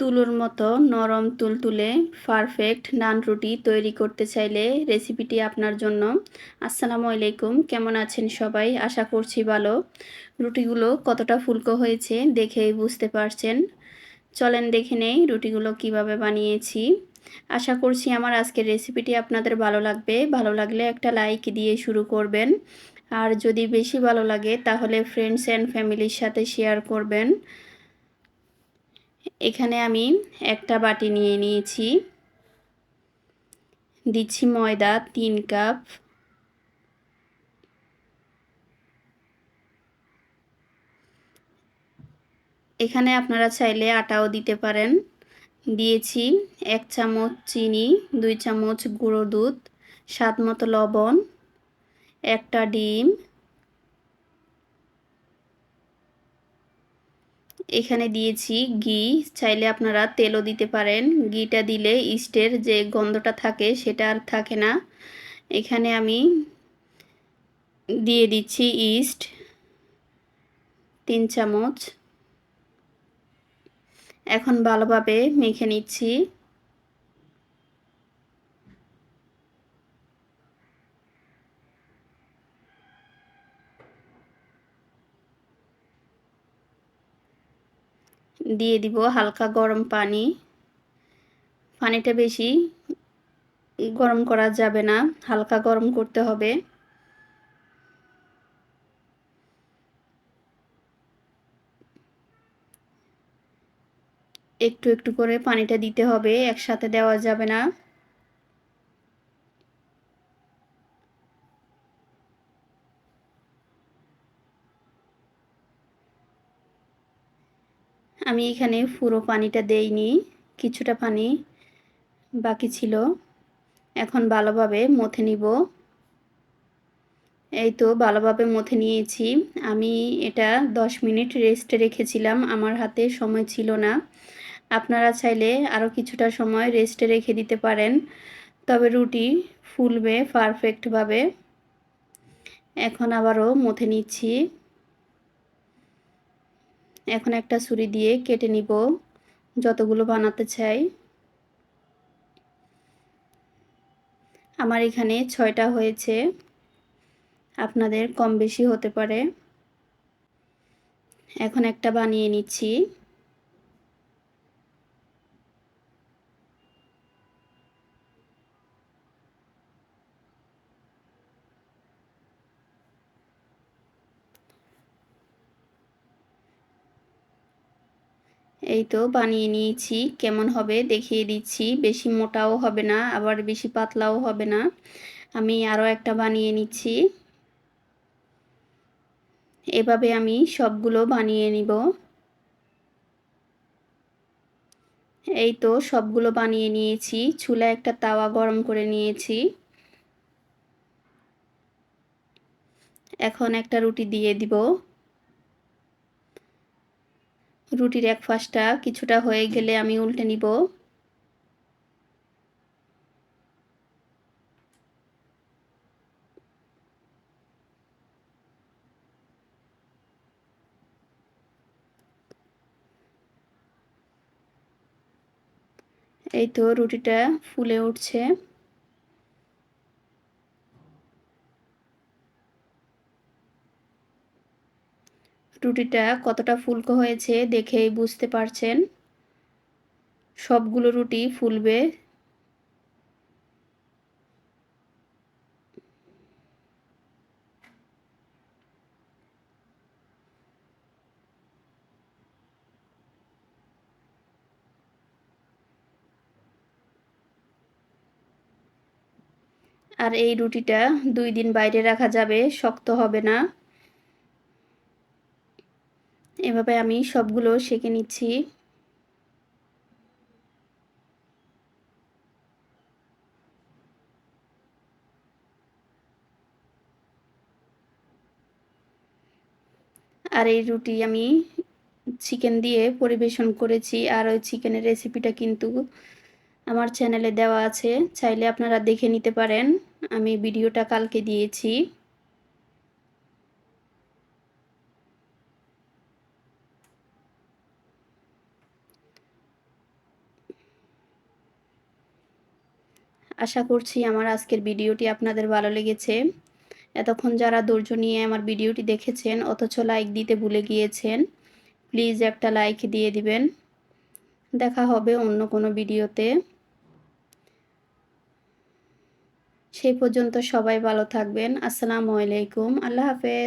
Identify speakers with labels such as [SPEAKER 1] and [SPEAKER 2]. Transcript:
[SPEAKER 1] তুলোর মতো নরম তুলতুলে পারফেক্ট নান রুটি তৈরি করতে চাইলে রেসিপিটি আপনার জন্য। আসসালামু আলাইকুম, কেমন আছেন সবাই? আশা করছি ভালো। রুটিগুলো কতটা ফুলকো হয়েছে দেখেই বুঝতে পারছেন। চলেন দেখে নেই রুটিগুলো কিভাবে বানিয়েছি। আশা করছি আমার আজকের রেসিপিটি আপনাদের ভালো লাগবে। ভালো লাগলে একটা লাইক দিয়ে শুরু করবেন। আর যদি বেশি ভালো লাগে তাহলে ফ্রেন্ডস অ্যান্ড ফ্যামিলির সাথে শেয়ার করবেন। এখানে আমি একটা বাটি নিয়ে নিয়েছি, দিচ্ছি ময়দা 3 কাপ, এখানে আপনারা চাইলে আটাও দিতে পারেন। দিয়েছি 1 চামচ চিনি, 2 চামচ গুঁড়ো দুধ, স্বাদ মতো লবণ, একটা ডিম। এখানে দিয়েছি ঘি, চাইলে আপনারা তেলও দিতে পারেন। ঘিটা দিলে ইস্টের যে গন্ধটা থাকে সেটা আর থাকে না। এখানে আমি দিয়ে দিচ্ছি ইস্ট 3 চামচ। এখন ভালোভাবে মেখে নিচ্ছি। দিয়ে দিব হালকা গরম পানি। পানিটা বেশি গরম করা যাবে না, হালকা গরম করতে হবে। একটু একটু করে পানিটা দিতে হবে, একসাথে দেওয়া যাবে না। আমি এখানে পুরো পানিটা দেইনি, কিছুটা পানি বাকি ছিল। এখন ভালোভাবে মথে নিব। এই তো ভালোভাবে মথে নিয়েছি। আমি এটা 10 মিনিট রেস্টে রেখেছিলাম, আমার হাতে সময় ছিল না। আপনারা চাইলে আরও কিছুটা সময় রেস্টে রেখে দিতে পারেন, তবে রুটি ফুলবে পারফেক্টভাবে। এখন আবারও মথে নিচ্ছি। এখন একটা ছুরি দিয়ে কেটে নিব যতগুলো বানাতে চাই। আমার এখানে 6টা হয়েছে, আপনাদের কম বেশি হতে পারে। এখন একটা বানিয়ে নিচ্ছি। এই তো বানিয়ে নিয়েছি, কেমন হবে দেখিয়ে দিচ্ছি। বেশি মোটাও হবে না, আবার বেশি পাতলাও হবে না। আমি আরও একটা বানিয়ে নিচ্ছি। এভাবে আমি সবগুলো বানিয়ে নিব। এই তো সবগুলো বানিয়ে নিয়েছি। চুলায় একটা তাওয়া গরম করে নিয়েছি। এখন একটা রুটি দিয়ে দিব। রুটির এক পাশটা কিছুটা হয়ে গেলে আমি উল্টে নিব। এই তো রুটিটা ফুলে উঠছে। রুটিটা কতটা ফুলকো হয়েছে দেখেই বুঝতে পারছেন। সবগুলো রুটি ফুলবে। আর এই রুটিটা 2 দিন বাইরে রাখা যাবে, শক্ত হবে না। এভাবে আমি সবগুলো সেঁকে নিচ্ছি। আর এই রুটি আমি চিকেন দিয়ে পরিবেশন করেছি। আর ওই চিকেনের রেসিপিটা কিন্তু আমার চ্যানেলে দেওয়া আছে, চাইলে আপনারা দেখে নিতে পারেন। আমি ভিডিওটা কালকে দিয়েছি। আশা করছি আমার আজকের ভিডিওটি আপনাদের ভালো লেগেছে। এতক্ষণ যারা ধৈর্য নিয়ে আমার ভিডিওটি দেখেছেন অথচ লাইক দিতে ভুলে গিয়েছেন, প্লিজ একটা লাইক দিয়ে দিবেন। দেখা হবে অন্য কোনো ভিডিওতে। সেই পর্যন্ত সবাই ভালো থাকবেন। আসসালামু আলাইকুম। আল্লাহ হাফেজ।